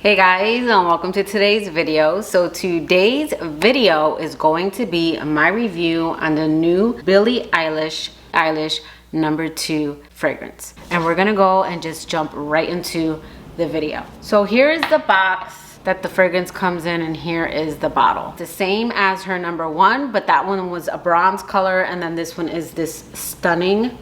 Hey guys, and welcome to today's video. So today's video is going to be my review on the new Billie Eilish number 2 fragrance. And we're gonna go and just jump right into the video. So here is the box that the fragrance comes in, and here is the bottle. The same as her number 1, but that one was a bronze color, and then this one is this stunning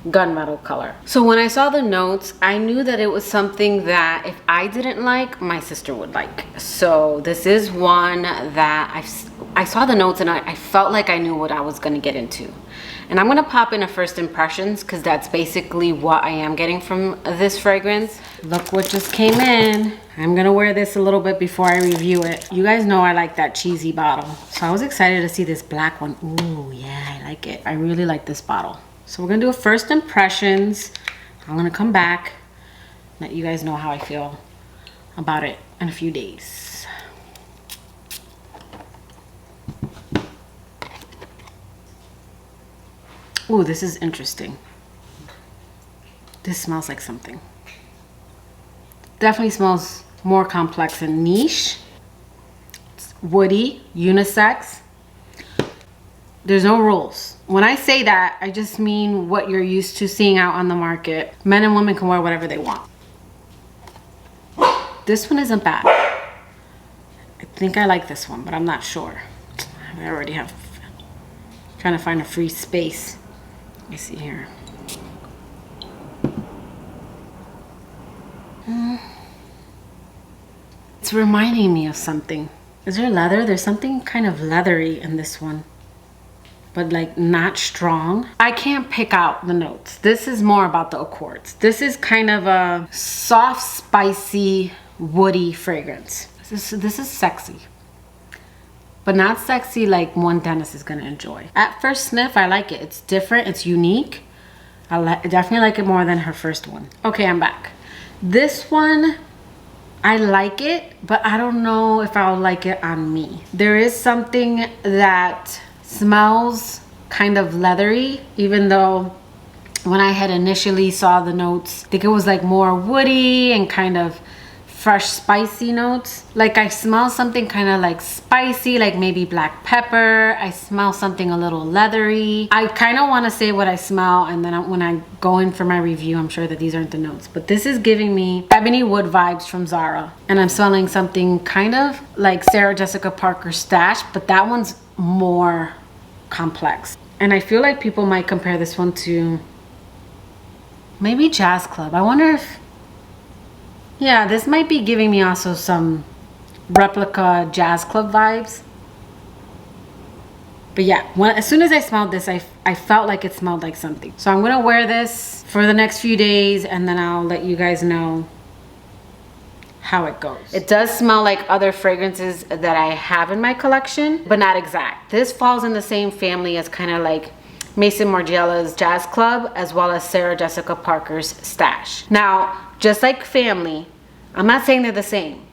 gunmetal color. So when I saw the notes, I knew that it was something that if I didn't like, my sister would like. So this is one that I saw the notes and I felt like I knew what I was gonna get into. And I'm gonna pop in a first impressions because that's basically what I am getting from this fragrance. Look what just came in. I'm gonna wear this a little bit before I review it. You guys know I like that cheesy bottle. So I was excited to see this black one. Ooh, yeah, I like it. I really like this bottle. So we're gonna do a first impressions. I'm gonna come back, let you guys know how I feel about it in a few days. Ooh, this is interesting. This smells like something. Definitely smells more complex and niche. It's woody, unisex. There's no rules. When I say that, I just mean what you're used to seeing out on the market. Men and women can wear whatever they want. This one isn't bad. I think I like this one, but I'm not sure. I already have, trying to find a free space. Let me see here. It's reminding me of something. Is there leather? There's something kind of leathery in this one, but like not strong. I can't pick out the notes. This is more about the accords. This is kind of a soft, spicy, woody fragrance. This is sexy, but not sexy like one Dennis is gonna enjoy. At first sniff, I like it. It's different, it's unique. I definitely like it more than her first one. Okay, I'm back. This one, I like it, but I don't know if I'll like it on me. There is something that smells kind of leathery, even though when I had initially saw the notes, I think it was like more woody and kind of fresh spicy notes. Like I smell something kind of like spicy, like maybe black pepper. I smell something a little leathery. I kind of want to say what I smell, and then when I go in for my review, I'm sure that these aren't the notes, but this is giving me ebony wood vibes from Zara, and I'm smelling something kind of like Sarah Jessica Parker Stash, but that one's more complex. And I feel like people might compare this one to maybe Jazz Club. I wonder if, yeah, this might be giving me also some replica Jazz Club vibes. But yeah, as soon as I smelled this, I felt like it smelled like something. So I'm gonna wear this for the next few days, and then I'll let you guys know how it goes. It does smell like other fragrances that I have in my collection, but not exact. This falls in the same family as kind of like Maison Margiela's Jazz Club, as well as Sarah Jessica Parker's Stash. Now, just like family, I'm not saying they're the same.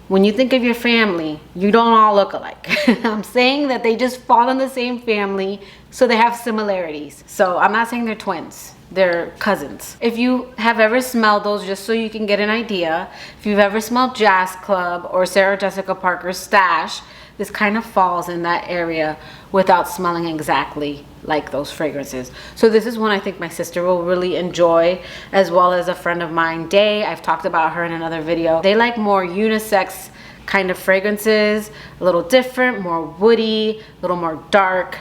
When you think of your family, you don't all look alike. I'm saying that they just fall in the same family, so they have similarities. So I'm not saying they're twins. They're cousins. If you have ever smelled those, just so you can get an idea, if you've ever smelled Jazz Club or Sarah Jessica Parker's Stash, this kind of falls in that area without smelling exactly like those fragrances. So this is one I think my sister will really enjoy, as well as a friend of mine, Day. I've talked about her in another video. They like more unisex kind of fragrances, a little different, more woody, a little more dark.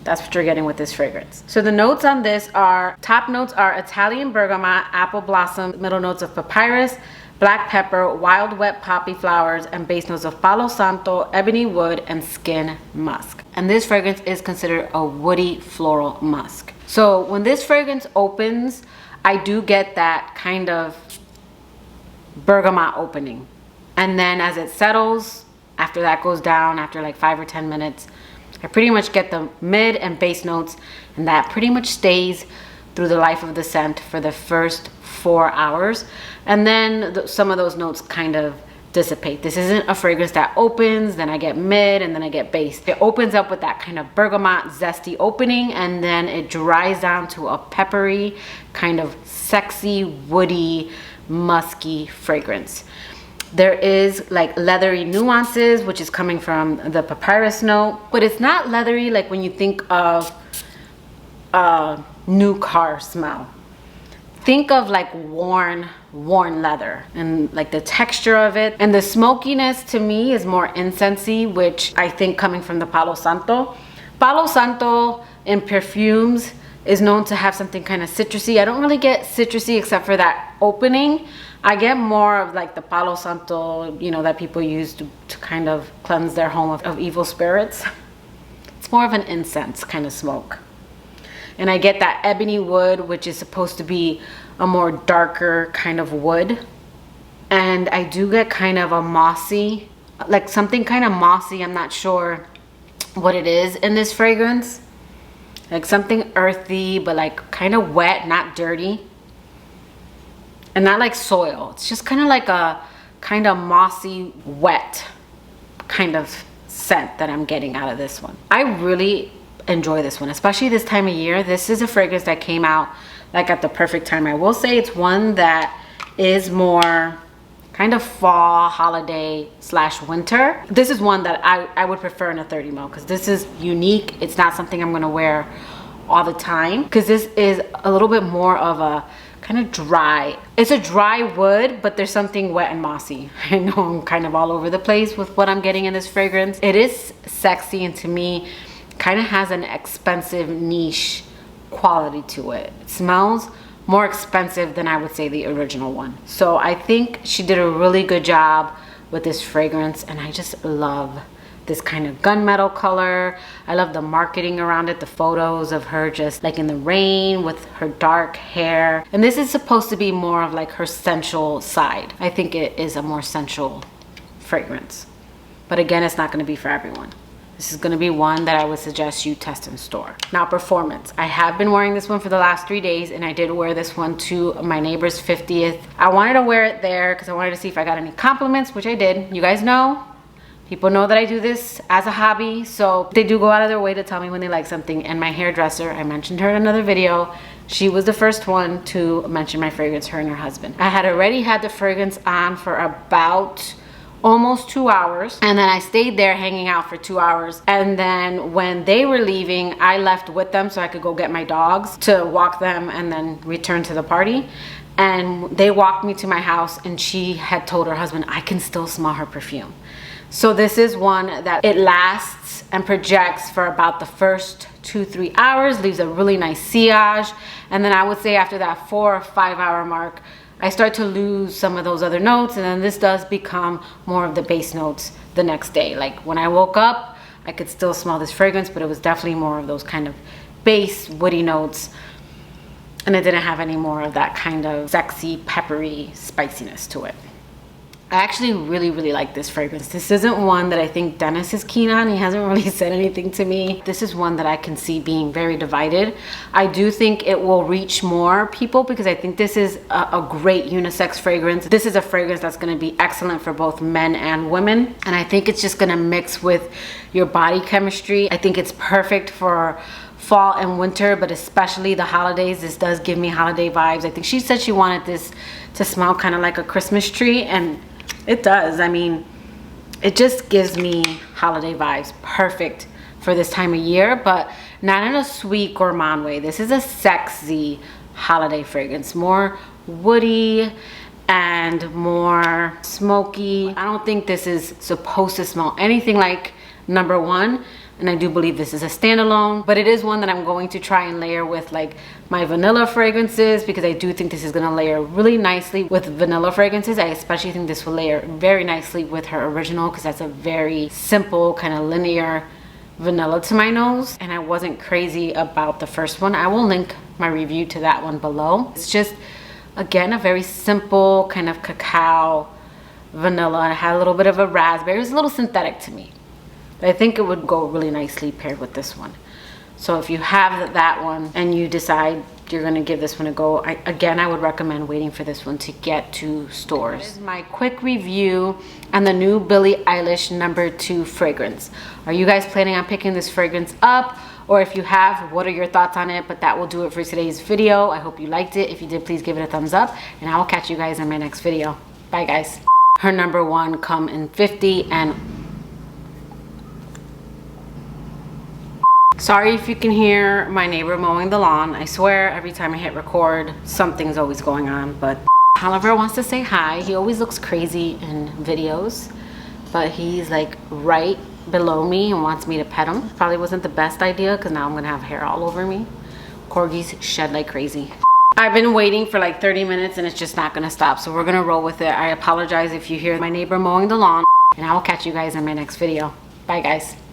That's what you're getting with this fragrance. So the notes on this are, top notes are Italian bergamot, apple blossom, middle notes of papyrus, black pepper, wild wet poppy flowers, and base notes of palo santo, ebony wood, and skin musk. And this fragrance is considered a woody floral musk. So when this fragrance opens, I do get that kind of bergamot opening. And then as it settles, after that goes down, after like 5 or 10 minutes, I pretty much get the mid and base notes, and that pretty much stays through the life of the scent for the first 4 hours. And then some of those notes kind of dissipate. This isn't a fragrance that opens, then I get mid, and then I get base. It opens up with that kind of bergamot zesty opening, and then it dries down to a peppery, kind of sexy, woody, musky fragrance. There is like leathery nuances, which is coming from the papyrus note, but it's not leathery like when you think of a new car smell. Think of like worn leather and like the texture of it. And the smokiness to me is more incensey, which I think coming from the Palo Santo. Palo Santo in perfumes is known to have something kind of citrusy. I don't really get citrusy except for that opening. I get more of like the Palo Santo, you know, that people use to kind of cleanse their home of evil spirits. It's more of an incense kind of smoke. And I get that ebony wood, which is supposed to be a more darker kind of wood. And I do get kind of a mossy, like something kind of mossy. I'm not sure what it is in this fragrance. Like something earthy, but like kind of wet, not dirty. And not like soil. It's just kind of like a kind of mossy, wet kind of scent that I'm getting out of this one. I really enjoy this one, especially this time of year. This is a fragrance that came out like at the perfect time. I will say it's one that is more kind of fall, holiday / winter. This is one that I would prefer in a 30 ml because this is unique. It's not something I'm gonna wear all the time because this is a little bit more of a kind of dry. It's a dry wood, but there's something wet and mossy. I know I'm kind of all over the place with what I'm getting in this fragrance. It is sexy, and to me, kind of has an expensive niche quality to it. It smells more expensive than I would say the original one. So I think she did a really good job with this fragrance, and I just love this kind of gunmetal color. I love the marketing around it, the photos of her just like in the rain with her dark hair. And this is supposed to be more of like her sensual side. I think it is a more sensual fragrance. But again, it's not gonna be for everyone. This is gonna be one that I would suggest you test in store. Now, performance. I have been wearing this one for the last 3 days, and I did wear this one to my neighbor's 50th. I wanted to wear it there because I wanted to see if I got any compliments, which I did. You guys know, people know that I do this as a hobby, so they do go out of their way to tell me when they like something. And my hairdresser, I mentioned her in another video, she was the first one to mention my fragrance, her and her husband. I had already had the fragrance on for about almost 2 hours, and then I stayed there hanging out for 2 hours, and then when they were leaving, I left with them so I could go get my dogs to walk them and then return to the party. And they walked me to my house, and she had told her husband, I can still smell her perfume. So this is one that it lasts and projects for about the first 2-3 hours, leaves a really nice sillage, and then I would say after that 4 or 5 hour mark, I start to lose some of those other notes, and then this does become more of the base notes the next day. Like when I woke up, I could still smell this fragrance, but it was definitely more of those kind of base woody notes, and it didn't have any more of that kind of sexy, peppery spiciness to it. I actually really like this fragrance. This isn't one that I think Dennis is keen on. He hasn't really said anything to me. This is one that I can see being very divided. I do think it will reach more people because I think this is a great unisex fragrance. This is a fragrance that's going to be excellent for both men and women, and I think it's just going to mix with your body chemistry. I think it's perfect for fall and winter, but especially the holidays. This does give me holiday vibes. I think she said she wanted this to smell kind of like a Christmas tree, and it does. I mean, it just gives me holiday vibes. Perfect for this time of year, but not in a sweet gourmand way. This is a sexy holiday fragrance, more woody and more smoky. I don't think this is supposed to smell anything like number one, and I do believe this is a standalone, but it is one that I'm going to try and layer with like my vanilla fragrances, because I do think this is going to layer really nicely with vanilla fragrances. I especially think this will layer very nicely with her original, because that's a very simple kind of linear vanilla to my nose, and I wasn't crazy about the first one. I will link my review to that one below. It's just, again, a very simple kind of cacao vanilla. It had a little bit of a raspberry. It was a little synthetic to me. I think it would go really nicely paired with this one. So if you have that one and you decide you're going to give this one a go, I would recommend waiting for this one to get to stores. This is my quick review on the new Billie Eilish No. 2 fragrance. Are you guys planning on picking this fragrance up? Or if you have, what are your thoughts on it? But that will do it for today's video. I hope you liked it. If you did, please give it a thumbs up, and I will catch you guys in my next video. Bye, guys. Her number one come in 50 and sorry if you can hear my neighbor mowing the lawn. I swear every time I hit record, something's always going on. But Oliver wants to say hi. He always looks crazy in videos, but he's like right below me and wants me to pet him. Probably wasn't the best idea because now I'm gonna have hair all over me. Corgis shed like crazy. I've been waiting for like 30 minutes and it's just not gonna stop, so we're gonna roll with it. I apologize if you hear my neighbor mowing the lawn, and I will catch you guys in my next video. Bye guys.